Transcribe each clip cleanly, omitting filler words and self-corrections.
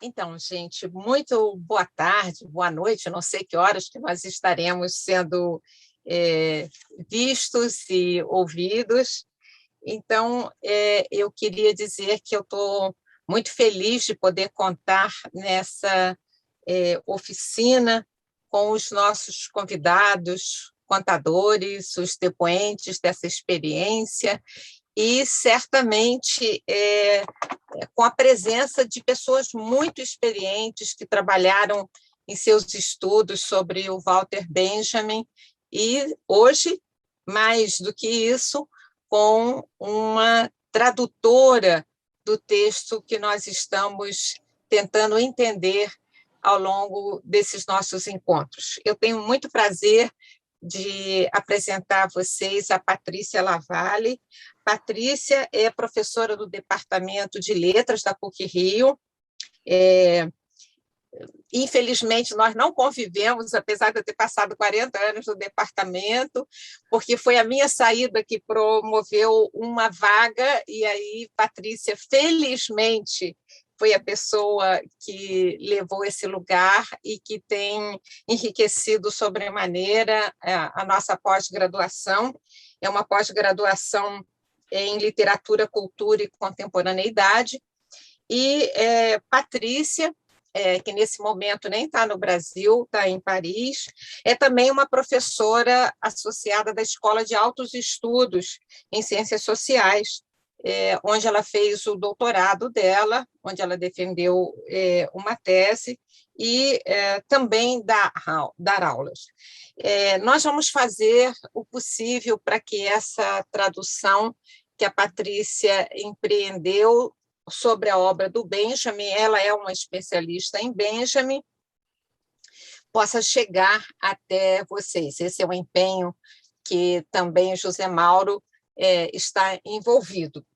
Então, gente, muito boa tarde, boa noite, eu não sei que horas que nós estaremos sendo é, vistos e ouvidos. Então, eu queria dizer que eu estou muito feliz de poder contar nessa oficina com os nossos convidados, contadores, os depoentes dessa experiência, e certamente com a presença de pessoas muito experientes que trabalharam em seus estudos sobre o Walter Benjamin, e hoje, mais do que isso, com uma tradutora do texto que nós estamos tentando entender ao longo desses nossos encontros. Eu tenho muito prazer de apresentar a vocês a Patrícia Lavalle. Patrícia é professora do Departamento de Letras da PUC-Rio. Infelizmente, nós não convivemos, apesar de eu ter passado 40 anos no departamento, porque foi a minha saída que promoveu uma vaga, e aí Patrícia, felizmente, foi a pessoa que levou esse lugar e que tem enriquecido sobremaneira a nossa pós-graduação. É uma pós-graduação em literatura, cultura e contemporaneidade. E Patrícia, que nesse momento nem está no Brasil, está em Paris, é também uma professora associada da Escola de Altos Estudos em Ciências Sociais, onde ela fez o doutorado dela, onde ela defendeu uma tese e também dar aulas. Nós vamos fazer o possível para que essa tradução que a Patrícia empreendeu sobre a obra do Benjamin, ela é uma especialista em Benjamin, possa chegar até vocês. Esse é um empenho que também José Mauro está envolvido.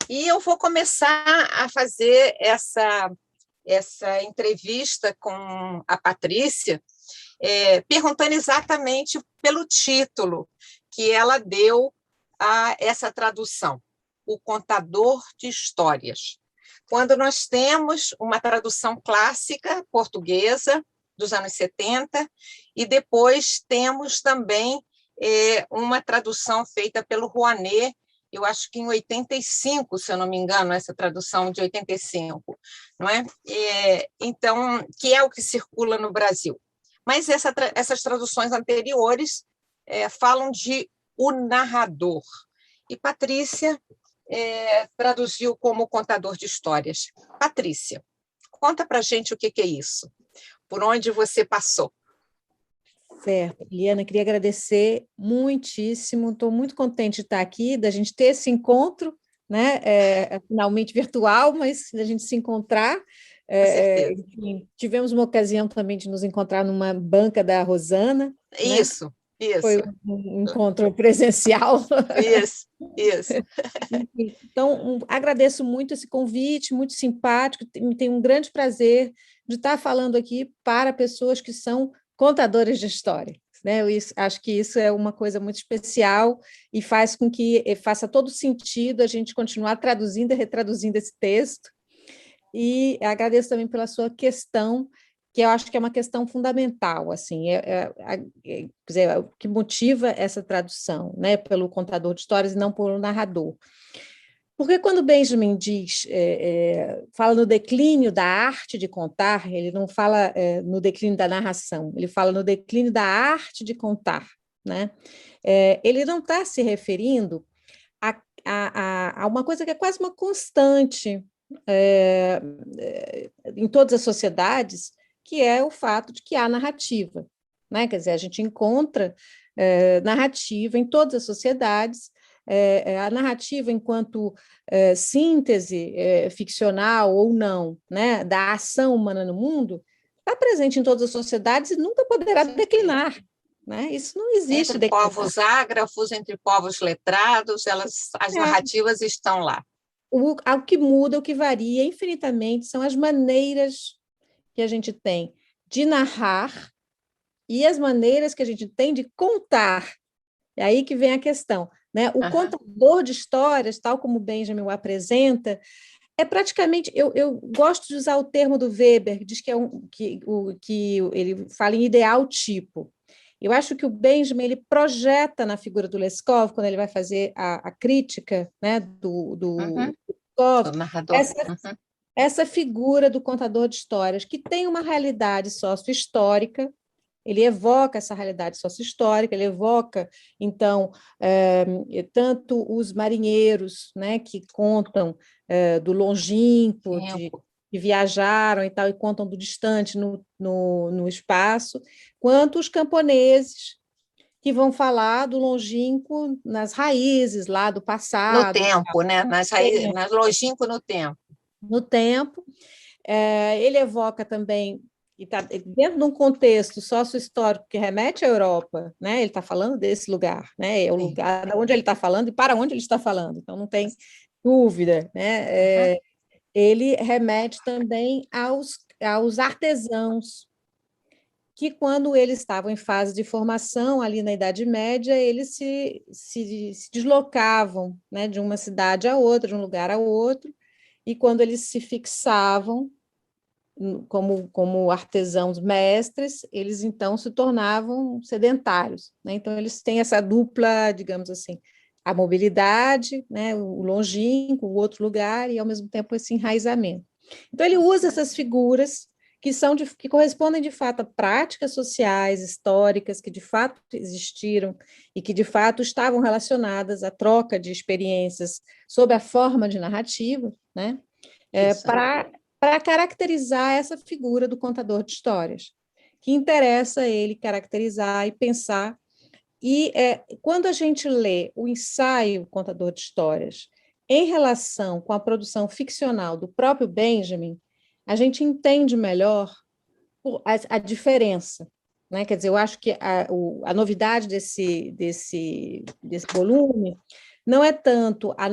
E eu vou começar a fazer essa entrevista com a Patrícia, perguntando exatamente pelo título que ela deu a essa tradução, O Contador de Histórias. Quando nós temos uma tradução clássica portuguesa dos anos 70, e depois temos também uma tradução feita pelo Rouanet, eu acho que em 85, se eu não me engano, essa tradução de 85, não é? Então, que é o que circula no Brasil. Mas essas traduções anteriores falam de o narrador. E Patrícia traduziu como contador de histórias. Patrícia, conta para a gente o que é isso, por onde você passou. Certo, Liana, queria agradecer muitíssimo, estou muito contente de estar aqui, da gente ter esse encontro, né? Finalmente virtual, mas da gente se encontrar. Enfim, tivemos uma ocasião também de nos encontrar numa banca da Rosana. Isso, né? Isso. Foi um encontro presencial. Isso. Então, agradeço muito esse convite, muito simpático, tenho um grande prazer de estar falando aqui para pessoas que são contadores de história, né? Acho que isso é uma coisa muito especial e faz com que faça todo sentido a gente continuar traduzindo e retraduzindo esse texto. E agradeço também pela sua questão, que eu acho que é uma questão fundamental, assim, quer dizer, o que motiva essa tradução, né, pelo contador de histórias e não pelo narrador. Porque quando Benjamin fala no declínio da arte de contar, ele não fala no declínio da narração, ele fala no declínio da arte de contar, né? Ele não está se referindo a uma coisa que é quase uma constante em todas as sociedades, que é o fato de que há narrativa, né? Quer dizer, a gente encontra narrativa em todas as sociedades. A narrativa enquanto síntese ficcional ou não, né, da ação humana no mundo, está presente em todas as sociedades e nunca poderá declinar. Né? Isso não existe. Entre povos ágrafos, entre povos letrados, as narrativas estão lá. O que muda, o que varia infinitamente são as maneiras que a gente tem de narrar e as maneiras que a gente tem de contar. É aí que vem a questão. Né? O contador de histórias, tal como Benjamin o apresenta, É praticamente, eu gosto de usar o termo do Weber, que diz que que ele fala em ideal tipo. Eu acho que o Benjamin ele projeta na figura do Leskov, quando ele vai fazer a crítica, né, do O Leskov, narrador. essa figura do contador de histórias, que tem uma realidade sócio-histórica. Ele evoca essa realidade sócio-histórica, ele evoca, então, tanto os marinheiros, né, que contam do longínquo, que viajaram e tal, e contam do distante no espaço, quanto os camponeses, que vão falar do longínquo nas raízes, lá do No passado. tempo, né? Nas longínquo no tempo. No tempo. Ele evoca também, e tá dentro de um contexto sócio-histórico que remete à Europa, né? Ele está falando desse lugar, né? É o lugar de onde ele está falando e para onde ele está falando, então não tem dúvida, né? Ele remete também aos artesãos, que quando eles estavam em fase de formação, ali na Idade Média, eles se deslocavam, né? De uma cidade a outra, de um lugar a outro, e quando eles se fixavam como artesãos mestres, eles então se tornavam sedentários, né? Então eles têm essa dupla, digamos assim, a mobilidade, né? O longínquo, o outro lugar, e ao mesmo tempo esse enraizamento. Então ele usa essas figuras que correspondem de fato a práticas sociais, históricas, que de fato existiram e que de fato estavam relacionadas à troca de experiências sob a forma de narrativa, né? Para caracterizar essa figura do contador de histórias, que interessa ele caracterizar e pensar. E quando a gente lê o ensaio Contador de Histórias em relação com a produção ficcional do próprio Benjamin, a gente entende melhor a diferença. Né? Quer dizer, eu acho que a novidade desse volume não é tanto a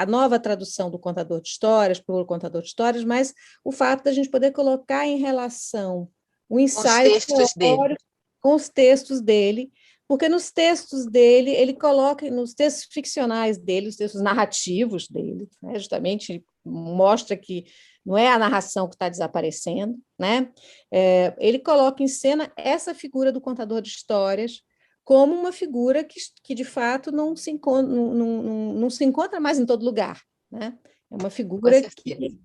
nova tradução do contador de histórias, pelo contador de histórias, mas o fato da gente poder colocar em relação o ensaio teórico com os textos dele, porque nos textos dele, ele coloca, nos textos ficcionais dele, os textos narrativos dele, né, justamente mostra que não é a narração que está desaparecendo, né? Ele coloca em cena essa figura do contador de histórias como uma figura que de fato não se encontra mais em todo lugar, né? É uma figura que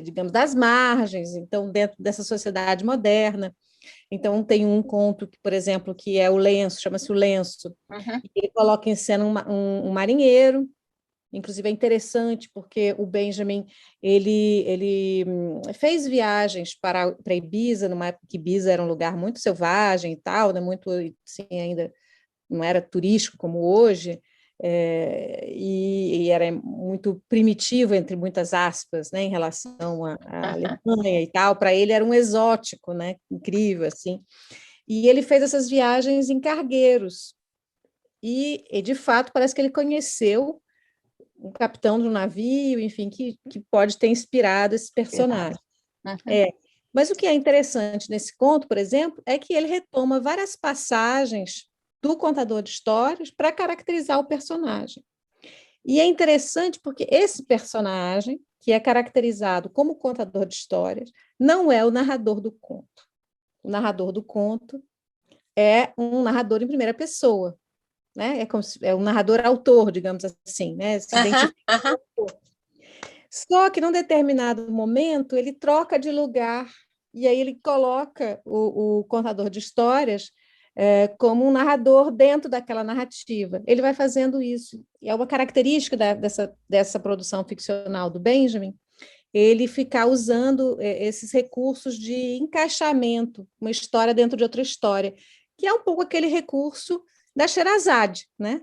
digamos, das margens, então, dentro dessa sociedade moderna. Então, tem um conto, por exemplo, que é o Lenço, chama-se O Lenço, ele coloca em cena um marinheiro. Inclusive é interessante porque o Benjamin ele fez viagens para Ibiza, numa época que Ibiza era um lugar muito selvagem e tal, né? Muito assim, ainda não era turístico como hoje, e era muito primitivo, entre muitas aspas, né? Em relação à Alemanha e tal. Para ele era um exótico, né? Incrível assim. E ele fez essas viagens em cargueiros e de fato parece que ele conheceu um capitão de um navio, enfim, que pode ter inspirado esse personagem. Mas o que é interessante nesse conto, por exemplo, é que ele retoma várias passagens do contador de histórias para caracterizar o personagem. E é interessante porque esse personagem, que é caracterizado como contador de histórias, não é o narrador do conto. O narrador do conto é um narrador em primeira pessoa, né? É um narrador-autor, digamos assim, né? Se identifica. Só que, num determinado momento, ele troca de lugar e aí ele coloca o contador de histórias como um narrador dentro daquela narrativa. Ele vai fazendo isso. E é uma característica dessa produção ficcional do Benjamin, ele ficar usando esses recursos de encaixamento, uma história dentro de outra história, que é um pouco aquele recurso da Sherazade, né?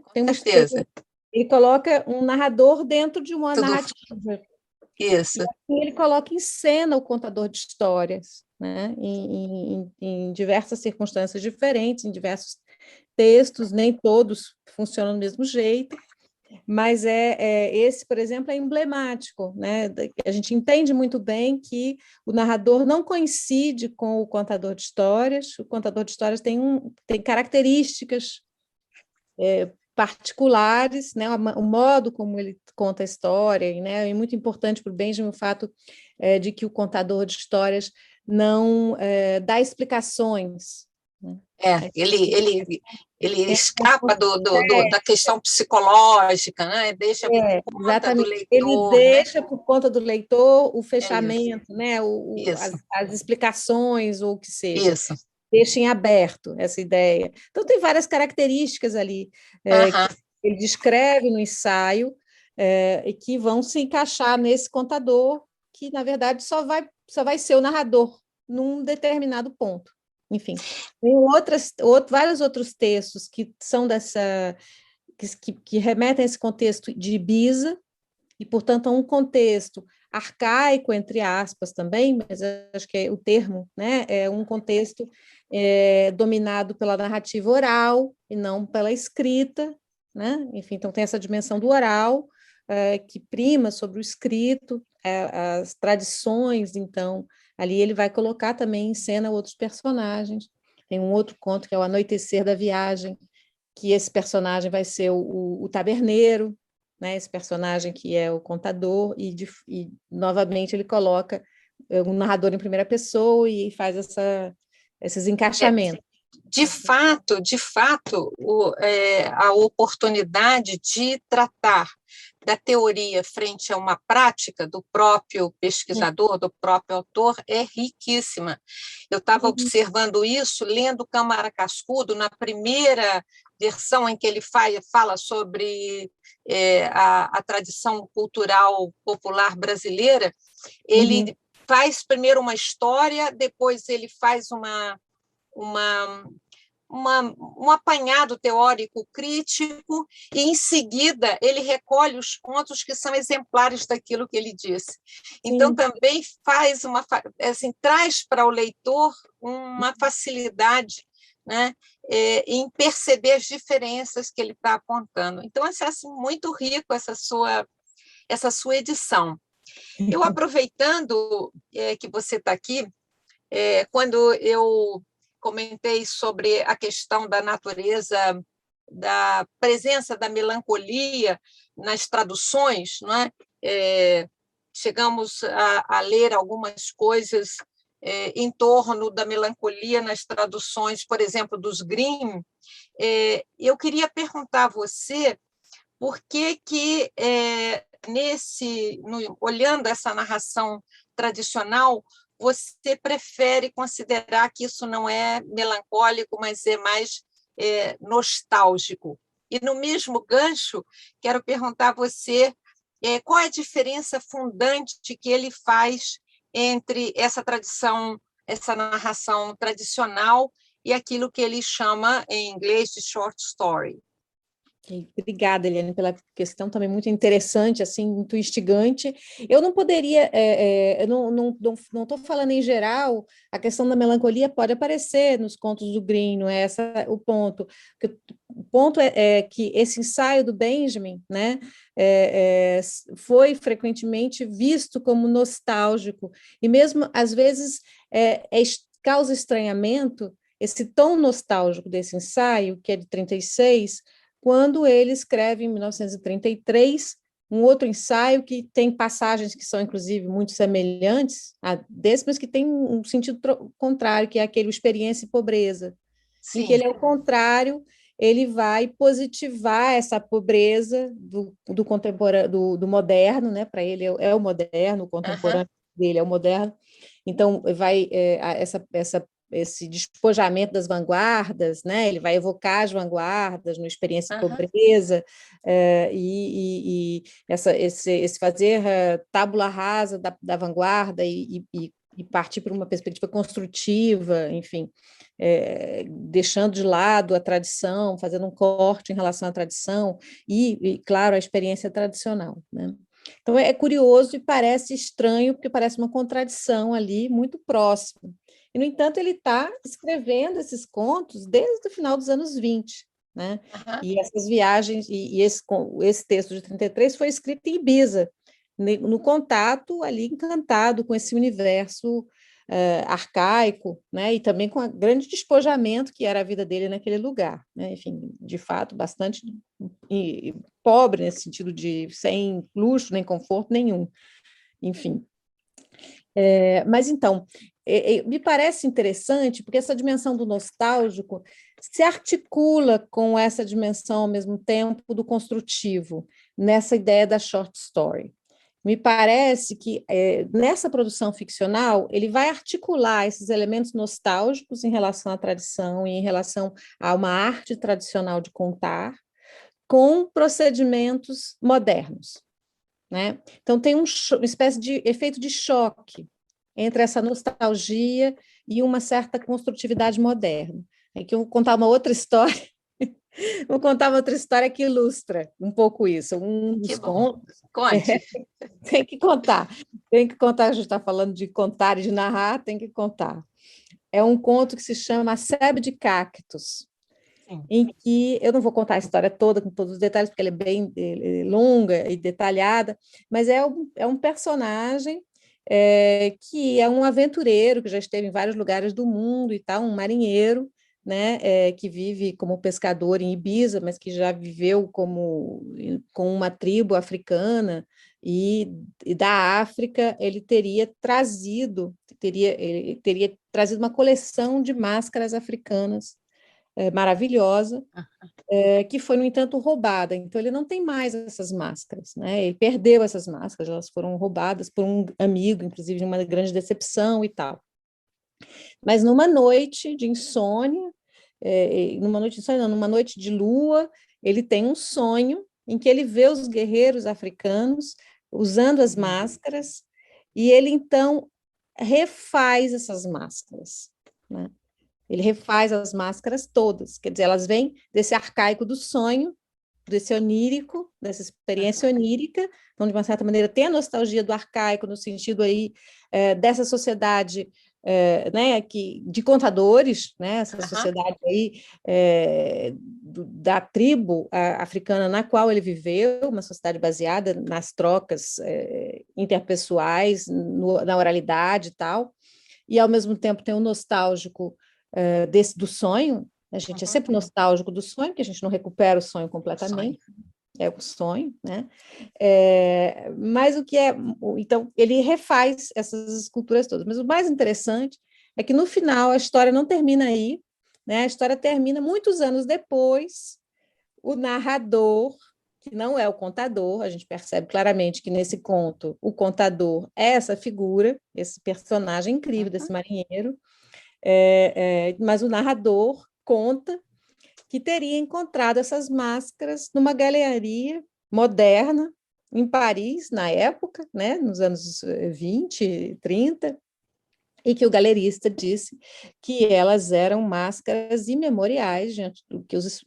Ele coloca um narrador dentro de uma narrativa. Isso. E assim ele coloca em cena o contador de histórias, né? Em diversas circunstâncias diferentes, em diversos textos, nem todos funcionam do mesmo jeito, mas esse, por exemplo, é emblemático, né? A gente entende muito bem que o narrador não coincide com o contador de histórias. O contador de histórias tem características particulares, né, o modo como ele conta a história, e, né, é muito importante para o Benjamin o fato de que o contador de histórias não dá explicações, né? Ele escapa da questão psicológica, né? Deixa por conta do Exatamente. Ele leitor, né? deixa por conta do leitor o É isso, fechamento, né, isso, as explicações, ou o que seja. isso. Deixa em aberto essa ideia. Então, tem várias características ali Aham. que ele descreve no ensaio e que vão se encaixar nesse contador, que, na verdade, só vai ser o narrador num determinado ponto. Enfim, tem vários outros textos que são que remetem a esse contexto de Ibiza, e, portanto, a um contexto arcaico, entre aspas, também, mas acho que o termo, né, é um contexto dominado pela narrativa oral e não pela escrita, né? Enfim, então tem essa dimensão do oral que prima sobre o escrito, as tradições, então, ali ele vai colocar também em cena outros personagens. Tem um outro conto que é o Anoitecer da Viagem, que esse personagem vai ser o taberneiro, né, esse personagem que é o contador, e novamente ele coloca um narrador em primeira pessoa e faz esses encaixamentos. De fato, a oportunidade de tratar da teoria frente a uma prática do próprio pesquisador, do próprio autor, é riquíssima. Eu estava observando isso lendo Câmara Cascudo, na primeira versão em que ele fala sobre a tradição cultural popular brasileira. Ele faz primeiro uma história, depois ele faz um apanhado teórico crítico, e, em seguida, ele recolhe os pontos que são exemplares daquilo que ele disse. Então, sim, também faz traz para o leitor uma facilidade, né, em perceber as diferenças que ele está apontando. Então, é assim, muito rico essa sua edição. Eu, aproveitando que você está aqui, quando eu comentei sobre a questão da natureza, da presença da melancolia nas traduções, não é? Chegamos a ler algumas coisas em torno da melancolia nas traduções, por exemplo, dos Grimm. Eu queria perguntar a você por que olhando essa narração tradicional, você prefere considerar que isso não é melancólico, mas é mais nostálgico. E, no mesmo gancho, quero perguntar a você qual é a diferença fundante que ele faz entre essa tradição, essa narração tradicional, e aquilo que ele chama, em inglês, de short story. Obrigada, Eliane, pela questão também muito interessante, assim, muito instigante. Eu não poderia, eu não estou falando em geral, a questão da melancolia pode aparecer nos contos do Grimm, não é esse o ponto. O ponto é que esse ensaio do Benjamin, né, foi frequentemente visto como nostálgico, e mesmo, às vezes, causa estranhamento esse tom nostálgico desse ensaio, que é de 36, quando ele escreve, em 1933, um outro ensaio que tem passagens que são, inclusive, muito semelhantes a desse, mas que tem um sentido contrário, que é aquele Experiência e Pobreza, sim, em que ele, ao contrário, ele vai positivar essa pobreza do contemporâneo, do moderno, né? Para ele é o moderno, o contemporâneo dele é o moderno. Então, vai esse despojamento das vanguardas, né? Ele vai evocar as vanguardas no Experiência e Pobreza, e esse fazer tábula rasa da vanguarda e partir para uma perspectiva construtiva, enfim, deixando de lado a tradição, fazendo um corte em relação à tradição e claro, a experiência tradicional, né? Então, é curioso e parece estranho, porque parece uma contradição ali muito próxima. E, no entanto, ele está escrevendo esses contos desde o final dos anos 20, né? E essas viagens, esse texto de 33 foi escrito em Ibiza, no contato ali encantado com esse universo arcaico, né? E também com o grande despojamento que era a vida dele naquele lugar, né? Enfim, de fato, bastante pobre nesse sentido de sem luxo nem conforto nenhum, enfim. Mas então, me parece interessante, porque essa dimensão do nostálgico se articula com essa dimensão, ao mesmo tempo, do construtivo, nessa ideia da short story. Me parece que, nessa produção ficcional, ele vai articular esses elementos nostálgicos em relação à tradição e em relação a uma arte tradicional de contar, com procedimentos modernos, né? Então, tem uma espécie de efeito de choque entre essa nostalgia e uma certa construtividade moderna. Aqui eu vou contar uma outra história, vou contar uma outra história que ilustra um pouco isso. Um dos contos. Conte. Tem que contar, a gente está falando de contar e de narrar, tem que contar. É um conto que se chama A Sebe de Cactos, em que eu não vou contar a história toda com todos os detalhes, porque ela é bem longa e detalhada, mas é um personagem que é um aventureiro que já esteve em vários lugares do mundo e tal, um marinheiro, né, que vive como pescador em Ibiza, mas que já viveu com uma tribo africana, e da África ele teria trazido uma coleção de máscaras africanas maravilhosa, que foi, no entanto, roubada. Então, ele não tem mais essas máscaras, né? Ele perdeu essas máscaras, elas foram roubadas por um amigo, inclusive, de uma grande decepção e tal. Mas numa noite de insônia, numa noite de lua, ele tem um sonho em que ele vê os guerreiros africanos usando as máscaras, e ele, então, refaz essas máscaras, né? Ele refaz as máscaras todas, quer dizer, elas vêm desse arcaico do sonho, desse onírico, dessa experiência onírica, então, de uma certa maneira, tem a nostalgia do arcaico, no sentido aí dessa sociedade né, de contadores, né, essa sociedade aí da tribo africana na qual ele viveu, uma sociedade baseada nas trocas interpessoais, na oralidade e tal, e, ao mesmo tempo, tem o nostálgico do sonho. A gente é sempre nostálgico do sonho, porque a gente não recupera o sonho completamente, é o sonho, né? Mas o que é... Então, ele refaz essas esculturas todas, mas o mais interessante é que, no final, a história não termina aí, né? A história termina muitos anos depois, o narrador, que não é o contador, a gente percebe claramente que, nesse conto, o contador é essa figura, esse personagem incrível desse marinheiro, mas o narrador conta que teria encontrado essas máscaras numa galeria moderna em Paris, na época, né, nos anos 20, 30, e que o galerista disse que elas eram máscaras imemoriais, diante do que os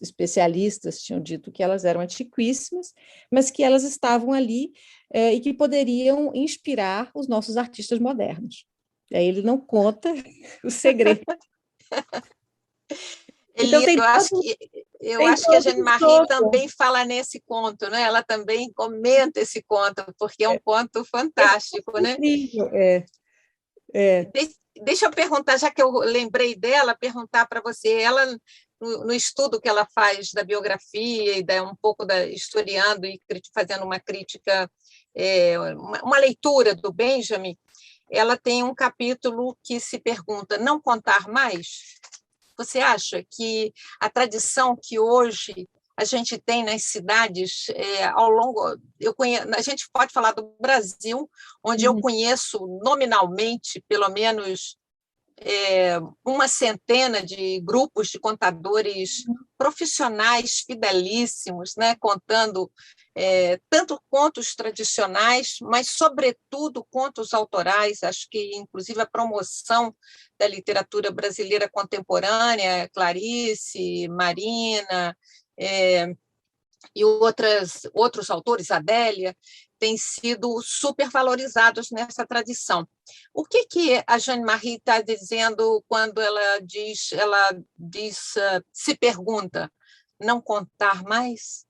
especialistas tinham dito que elas eram antiquíssimas, mas que elas estavam ali e que poderiam inspirar os nossos artistas modernos. Aí ele não conta o segredo. Então, eu acho que a Jeanne Marie também fala nesse conto, né? Ela também comenta esse conto, porque é um conto fantástico, né? Incrível, Deixa eu perguntar, já que eu lembrei dela, perguntar para você, ela, no estudo que ela faz da biografia e um pouco historiando e fazendo uma crítica, uma leitura do Benjamin, ela tem um capítulo que se pergunta: não contar mais? Você acha que a tradição que hoje a gente tem nas cidades, ao longo... a gente pode falar do Brasil, onde eu conheço nominalmente, pelo menos, uma centena de grupos de contadores profissionais fidelíssimos, né, contando tanto contos tradicionais, mas, sobretudo, contos autorais. Acho que, inclusive, a promoção da literatura brasileira contemporânea, Clarice, Marina, e outros autores, Adélia, têm sido supervalorizados nessa tradição. O que a Jeanne Marie está dizendo quando ela se pergunta: não contar mais?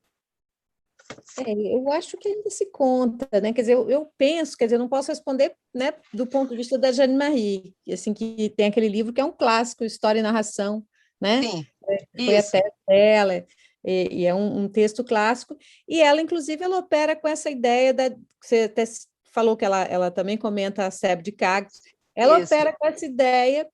Eu acho que ainda se conta, né? Quer dizer, eu penso, quer dizer, eu não posso responder, né, do ponto de vista da Jeanne Marie, assim, que tem aquele livro que é um clássico, História e Narração, né? Sim, Foi a isso, tese dela, e é um texto clássico, e ela, inclusive, ela opera com essa ideia você até falou que ela também comenta a Seb de Cages, ela isso, opera com essa ideia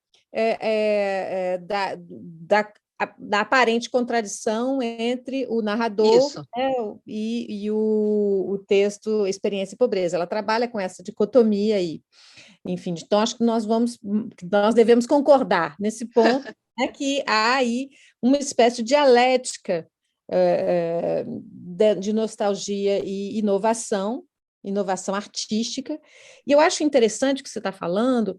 da aparente contradição entre o narrador, isso. né, e o texto Experiência e Pobreza. Ela trabalha com essa dicotomia aí. Enfim, então acho que nós devemos concordar nesse ponto, né, que há aí uma espécie de dialética de nostalgia e inovação artística. E eu acho interessante o que você está falando,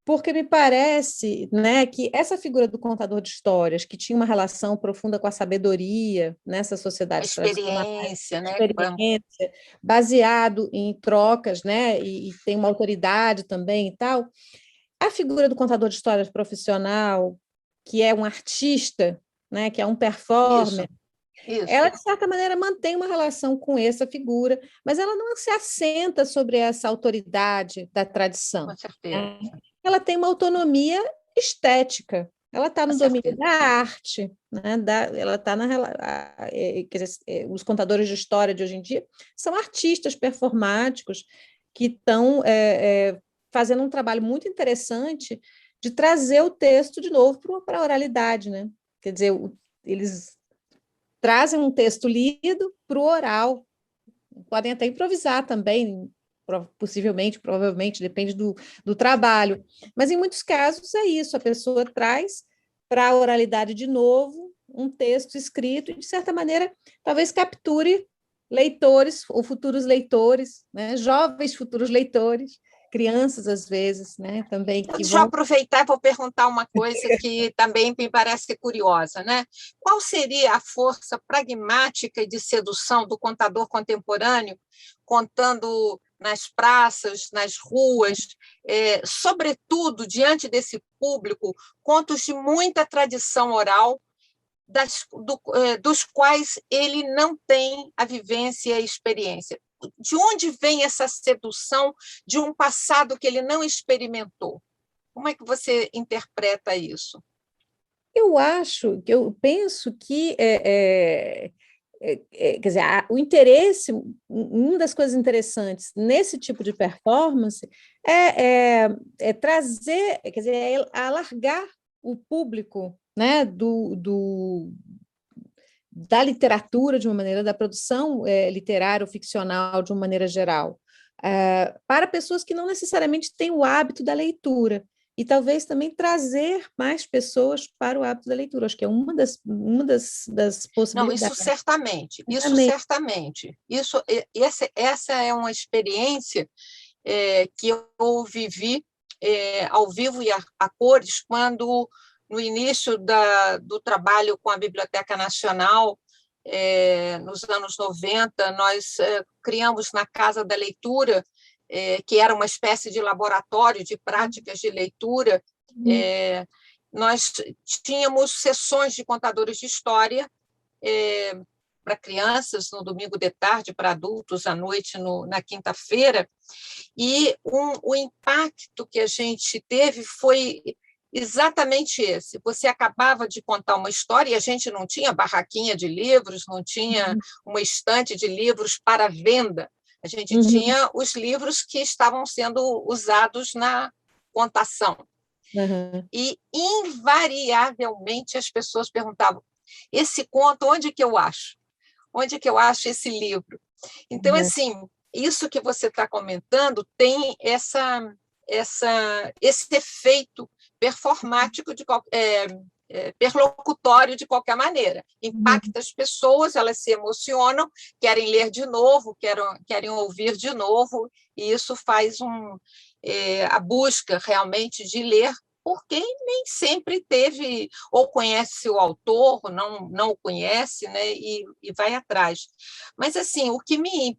porque me parece, né, que essa figura do contador de histórias, que tinha uma relação profunda com a sabedoria nessas A sociedades tradicionais, experiência, né? experiência, baseado em trocas, né, e tem uma autoridade também e tal, a figura do contador de histórias profissional, que é um artista, né, que é um performer, Isso, isso, ela, de certa maneira, mantém uma relação com essa figura, mas ela não se assenta sobre essa autoridade da com tradição, certeza, né? Ela tem uma autonomia estética, ela está com no domínio certeza. da arte, né? Ela está quer dizer, os contadores de história de hoje em dia são artistas performáticos que estão fazendo um trabalho muito interessante de trazer o texto de novo para a oralidade, né? Quer dizer, eles trazem um texto lido para o oral, podem até improvisar também, possivelmente, provavelmente, depende do trabalho, mas em muitos casos é isso, a pessoa traz para a oralidade de novo um texto escrito e, de certa maneira, talvez capture leitores ou futuros leitores, né? Jovens futuros leitores, crianças às vezes, né? Também que Deixa eu vão. aproveitar e vou perguntar uma coisa que também me parece curiosa, né? Qual seria a força pragmática e de sedução do contador contemporâneo, contando nas praças, nas ruas, sobretudo diante desse público, contos de muita tradição oral, dos quais ele não tem a vivência e a experiência? De onde vem essa sedução de um passado que ele não experimentou? Como é que você interpreta isso? Eu penso que quer dizer, o interesse, uma das coisas interessantes nesse tipo de performance é trazer, quer dizer, alargar o público, né, da literatura de uma maneira, da produção literária ou ficcional de uma maneira geral, para pessoas que não necessariamente têm o hábito da leitura. E talvez também trazer mais pessoas para o hábito da leitura. Acho que é das Não, isso possibilidades. certamente, isso Também. certamente. Essa é uma experiência que eu vivi ao vivo e a cores, quando, no início do trabalho com a Biblioteca Nacional, nos anos 90, nós criamos na Casa da Leitura, que era uma espécie de laboratório de práticas de leitura. Nós tínhamos sessões de contadores de história para crianças no domingo de tarde, para adultos à noite na quinta-feira, e o impacto que a gente teve foi exatamente esse. Você acabava de contar uma história e a gente não tinha barraquinha de livros, não tinha uma estante de livros para venda. A gente Uhum. tinha os livros que estavam sendo usados na contação. Uhum. E, invariavelmente, as pessoas perguntavam: esse conto, onde que eu acho? Onde que eu acho esse livro? Então, Uhum. assim, isso que você está comentando tem esse efeito performático, perlocutório de qualquer maneira. Impacta as pessoas, elas se emocionam, querem ler de novo, querem ouvir de novo, e isso faz a busca realmente de ler por quem nem sempre teve, ou conhece o autor, ou não o conhece, né, e vai atrás. Mas, assim, o que me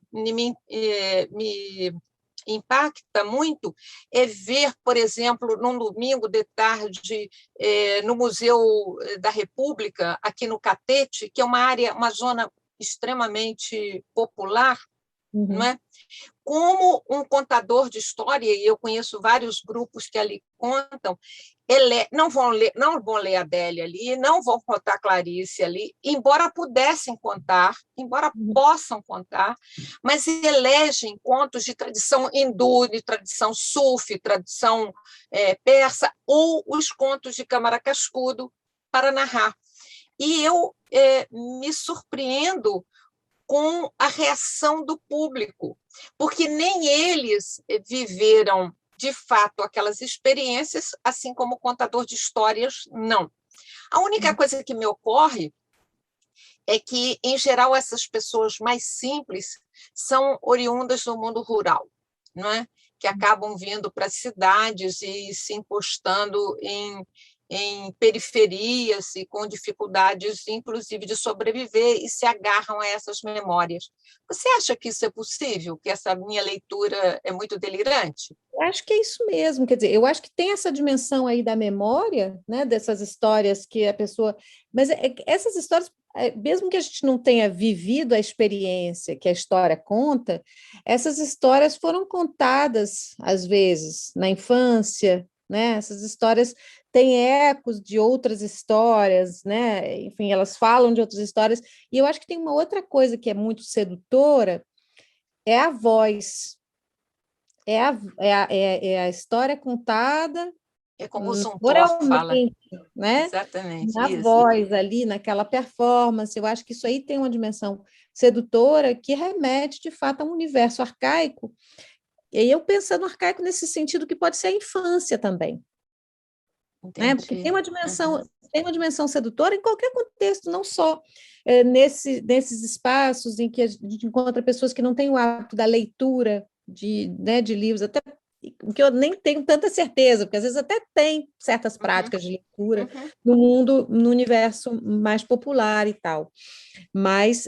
impacta muito é ver, por exemplo, num domingo de tarde, no Museu da República, aqui no Catete, que é uma zona extremamente popular, não Uhum. é? Como um contador de história, e eu conheço vários grupos que ali contam, não vão ler Adélia ali, não vão contar Clarice ali, embora pudessem contar, embora Uhum. possam contar, mas elegem contos de tradição hindu, de tradição sufi, tradição persa, ou os contos de Câmara Cascudo para narrar. E eu me surpreendo com a reação do público, porque nem eles viveram de fato aquelas experiências, assim como o contador de histórias, não. A única coisa que me ocorre é que, em geral, essas pessoas mais simples são oriundas do mundo rural, não é? Que acabam vindo para as cidades e se encostando em periferias e com dificuldades, inclusive, de sobreviver, e se agarram a essas memórias. Você acha que isso é possível? Que essa minha leitura é muito delirante? Eu acho que é isso mesmo, quer dizer, eu acho que tem essa dimensão aí da memória, né, dessas histórias que a pessoa. Mas essas histórias, mesmo que a gente não tenha vivido a experiência que a história conta, essas histórias foram contadas, às vezes, na infância, né? Essas histórias têm ecos de outras histórias, né? Enfim, elas falam de outras histórias, e eu acho que tem uma outra coisa que é muito sedutora, é a voz. É a história contada É como o Zumthor fala. oralmente, né? Exatamente, Na isso. voz ali, naquela performance. Eu acho que isso aí tem uma dimensão sedutora que remete, de fato, a um universo arcaico. E aí eu pensando arcaico nesse sentido que pode ser a infância também, né? Porque Entendi. Uhum. tem uma dimensão sedutora em qualquer contexto, não só nesses espaços em que a gente encontra pessoas que não têm o hábito da leitura né, de livros, até o que eu nem tenho tanta certeza, porque às vezes até tem certas Uhum. práticas de leitura Uhum. no mundo, no universo mais popular e tal, mas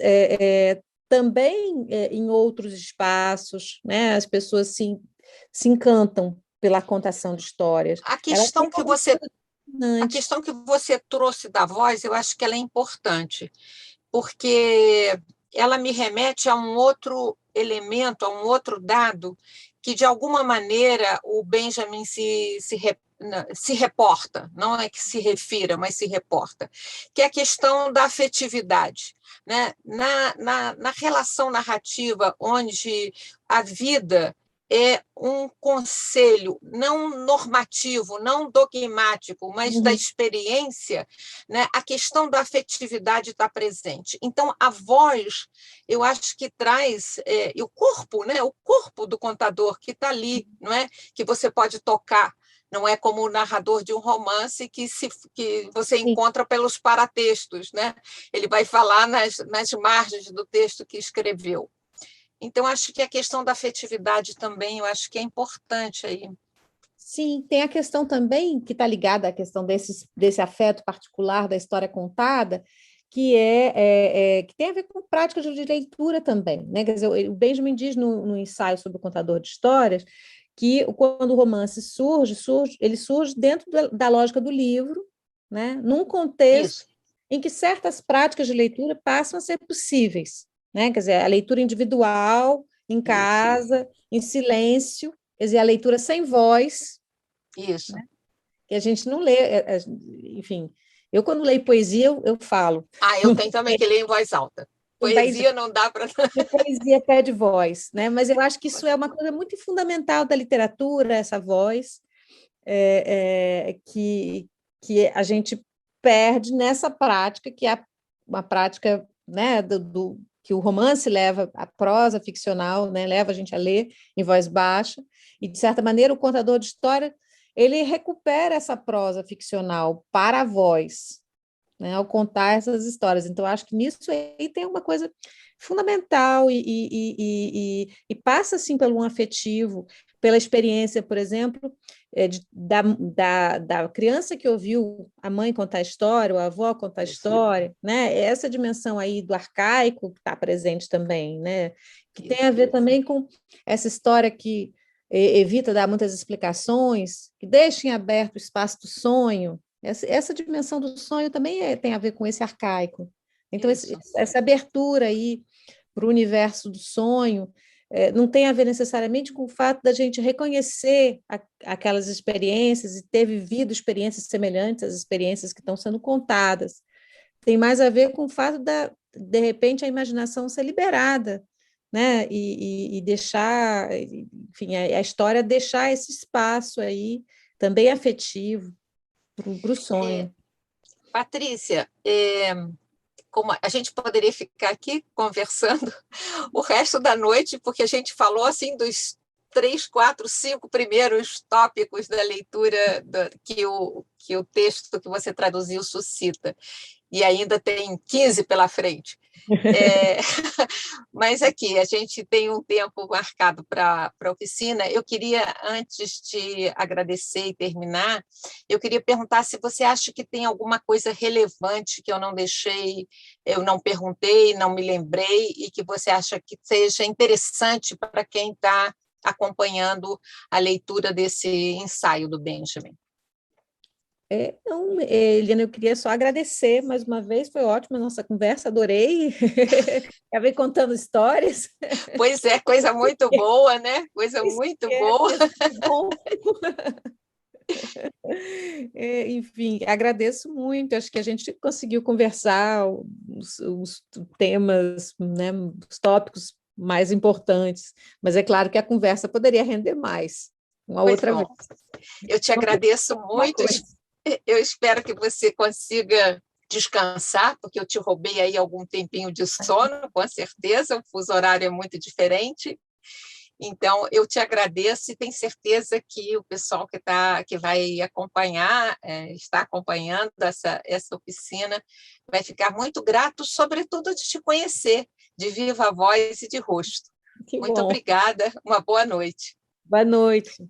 também em outros espaços, né, as pessoas se encantam pela contação de histórias. A Ela tem questão que alguma você coisa A fascinante. questão que você trouxe da voz, eu acho que ela é importante, porque ela me remete a um outro elemento, a um outro dado, que de alguma maneira o Benjamin se reporta, não é que se refira, mas se reporta, que é a questão da afetividade. Né? Na relação narrativa, onde a vida é um conselho não normativo, não dogmático, mas da Uhum. experiência, né? A questão da afetividade está presente. Então, a voz, eu acho que traz, e o corpo, né? O corpo do contador que está ali, não é? Que você pode tocar. Não é como o narrador de um romance que você Sim. encontra pelos paratextos, né? Ele vai falar nas margens do texto que escreveu. Então, acho que a questão da afetividade também, eu acho que é importante aí. Sim, tem a questão também que está ligada à questão desse afeto particular da história contada, que tem a ver com práticas de leitura também, né? Quer dizer, o Benjamin diz no ensaio sobre o contador de histórias que quando o romance ele surge dentro da lógica do livro, né? Num contexto Isso, em que certas práticas de leitura passam a ser possíveis, né? Quer dizer, a leitura individual, em isso, casa, em silêncio, quer dizer, a leitura sem voz, isso. né? Que a gente não lê, enfim, eu quando leio poesia, eu falo, Ah, eu tenho também que ler em voz alta. não dá isso, Poesia não dá para. porque poesia pede voz, né? Mas eu acho que isso é uma coisa muito fundamental da literatura, essa voz, que a gente perde nessa prática, que é uma prática, né, que o romance leva, a prosa ficcional, né, leva a gente a ler em voz baixa, e, de certa maneira, o contador de história ele recupera essa prosa ficcional para a voz, né, ao contar essas histórias. Então, acho que nisso aí tem uma coisa fundamental e passa, assim, pelo um afetivo, pela experiência, por exemplo, da criança que ouviu a mãe contar a história, ou a avó contar a Isso, história, né? Essa dimensão aí do arcaico que está presente também, né? Que tem a isso. ver também com essa história que evita dar muitas explicações, que deixa em aberto o espaço do sonho. Essa dimensão do sonho também tem a ver com esse arcaico, Então, essa abertura aí para o universo do sonho não tem a ver necessariamente com o fato da gente reconhecer aquelas experiências e ter vivido experiências semelhantes às experiências que estão sendo contadas. Tem mais a ver com o fato de repente, a imaginação ser liberada, né? E deixar, enfim, a história deixar esse espaço aí, também afetivo, para o sonho. Patrícia, como a gente poderia ficar aqui conversando o resto da noite, porque a gente falou assim dos 3, 4, 5 primeiros tópicos da leitura que o texto que você traduziu suscita, e ainda tem 15 pela frente. Mas aqui, a gente tem um tempo marcado para a oficina. Eu queria, antes de agradecer e terminar, eu queria perguntar se você acha que tem alguma coisa relevante que eu não deixei, eu não perguntei, não me lembrei, e que você acha que seja interessante para quem está acompanhando a leitura desse ensaio do Benjamin. Não, Eliana, eu queria só agradecer mais uma vez, foi ótima a nossa conversa, adorei. Já vem contando histórias. Pois é, coisa muito boa, né? Coisa muito boa. Bom. Enfim, agradeço muito, acho que a gente conseguiu conversar os temas, né, os tópicos mais importantes, mas é claro que a conversa poderia render mais, uma outra vez. Eu te agradeço muito. Eu espero que você consiga descansar, porque eu te roubei aí algum tempinho de sono, com certeza, o fuso horário é muito diferente. Então, eu te agradeço e tenho certeza que o pessoal que vai acompanhar, está acompanhando essa oficina, vai ficar muito grato, sobretudo de te conhecer, de viva voz e de rosto. Muito obrigada, uma boa noite. Boa noite.